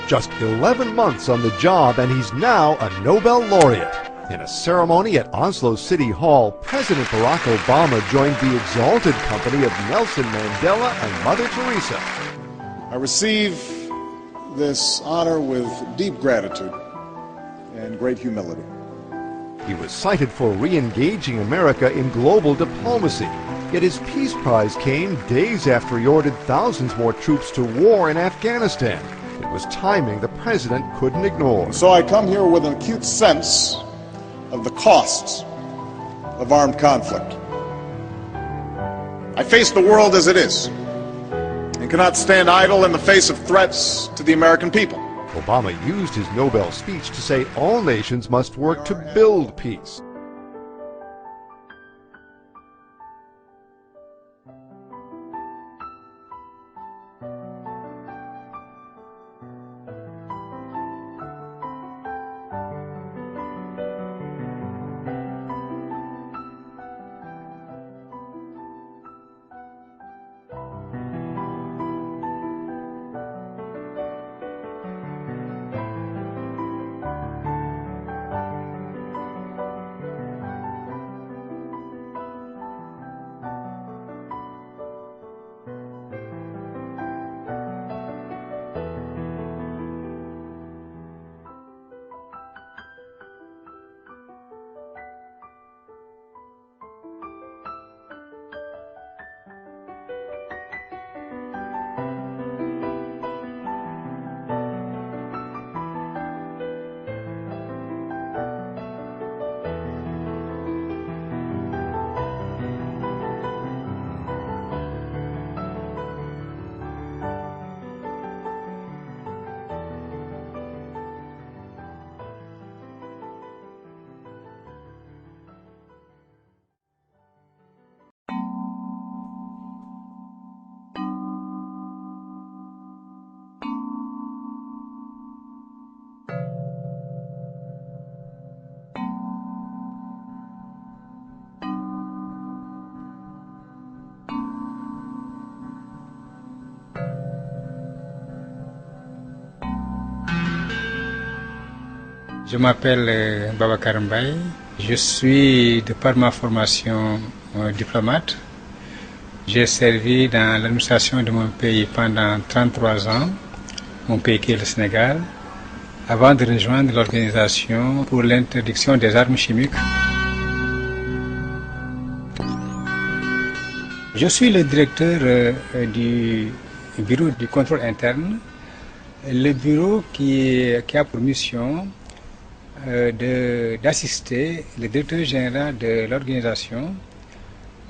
Just 11 months on the job and he's now a Nobel laureate. In a ceremony at Oslo City Hall, President Barack Obama joined the exalted company of Nelson Mandela and Mother Teresa. I receive this honor with deep gratitude and great humility. He was cited for re-engaging America in global diplomacy, yet his Peace Prize came days after he ordered thousands more troops to war in Afghanistan. It was timing the president couldn't ignore. So I come here with an acute sense of the costs of armed conflict. I face the world as it is and cannot stand idle in the face of threats to the American people. Obama used his Nobel speech to say all nations must work to build peace. Je m'appelle Babacar Mbaye. Je suis, de par ma formation, diplomate. J'ai servi dans l'administration de mon pays pendant 33 ans, mon pays qui est le Sénégal, avant de rejoindre l'Organisation pour l'interdiction des armes chimiques. Je suis le directeur du bureau du contrôle interne, le bureau qui a pour mission d'assister le directeur général de l'organisation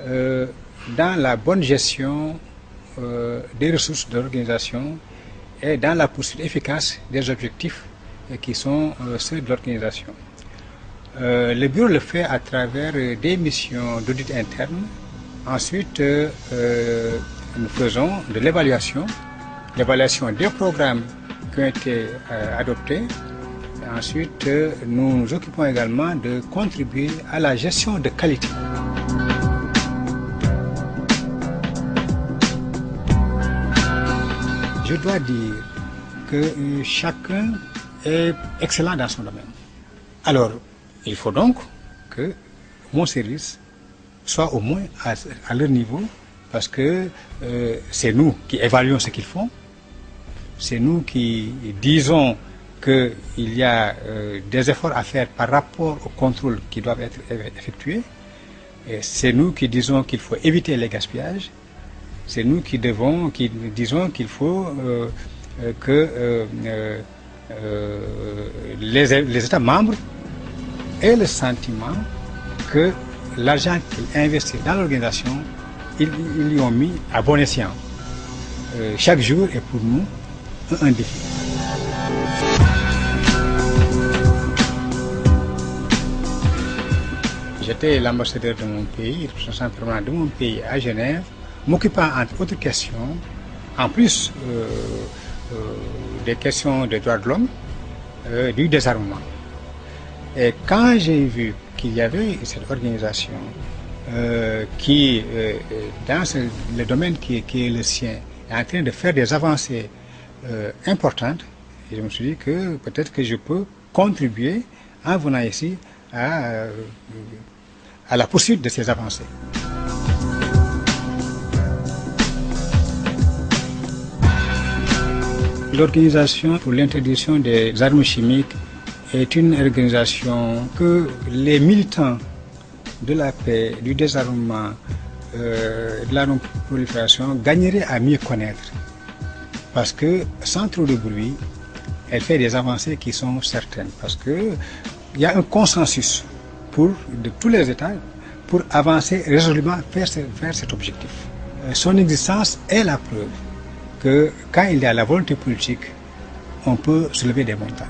dans la bonne gestion des ressources de l'organisation et dans la poursuite efficace des objectifs qui sont ceux de l'organisation. Le bureau le fait à travers des missions d'audit interne. Ensuite, nous faisons de l'évaluation des programmes qui ont été adoptés. Ensuite, nous nous occupons également de contribuer à la gestion de qualité. Je dois dire que chacun est excellent dans son domaine. Alors, il faut donc que mon service soit au moins à leur niveau, parce que c'est nous qui évaluons ce qu'ils font, c'est nous qui disons qu'il y a des efforts à faire par rapport aux contrôles qui doivent être effectués. C'est nous qui disons qu'il faut éviter les gaspillages. C'est nous qui disons qu'il faut que les États membres aient le sentiment que l'argent qu'ils investissent dans l'organisation, ils l'y ont mis à bon escient. Chaque jour est pour nous un défi. J'étais l'ambassadeur de mon pays, représentant permanent de mon pays à Genève, m'occupant entre autres questions, en plus des questions des droits de l'homme, du désarmement. Et quand j'ai vu qu'il y avait cette organisation qui, dans le domaine qui est le sien, est en train de faire des avancées importantes, Et je me suis dit que peut-être que je peux contribuer en venant ici à la poursuite de ces avancées. L'Organisation pour l'interdiction des armes chimiques est une organisation que les militants de la paix, du désarmement, de la non-prolifération gagneraient à mieux connaître. Parce que sans trop de bruit, elle fait des avancées qui sont certaines. Parce qu'il y a un consensus de tous les États pour avancer résolument vers cet objectif. Son existence est la preuve que quand il y a la volonté politique, on peut soulever des montagnes.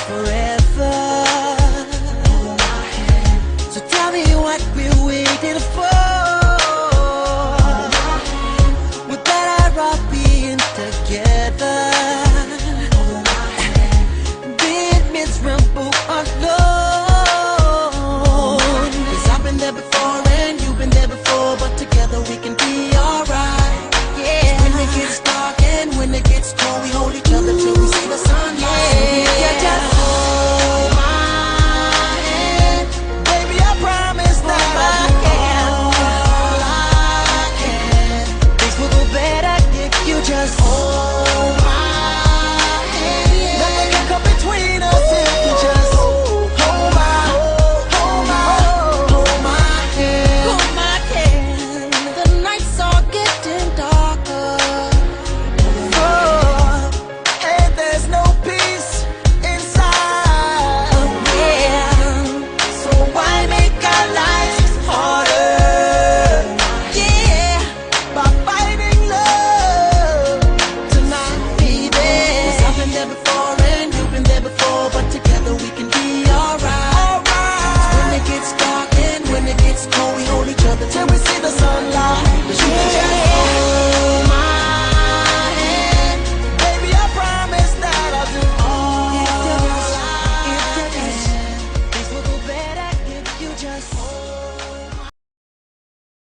Forever. So tell me what we're waiting for.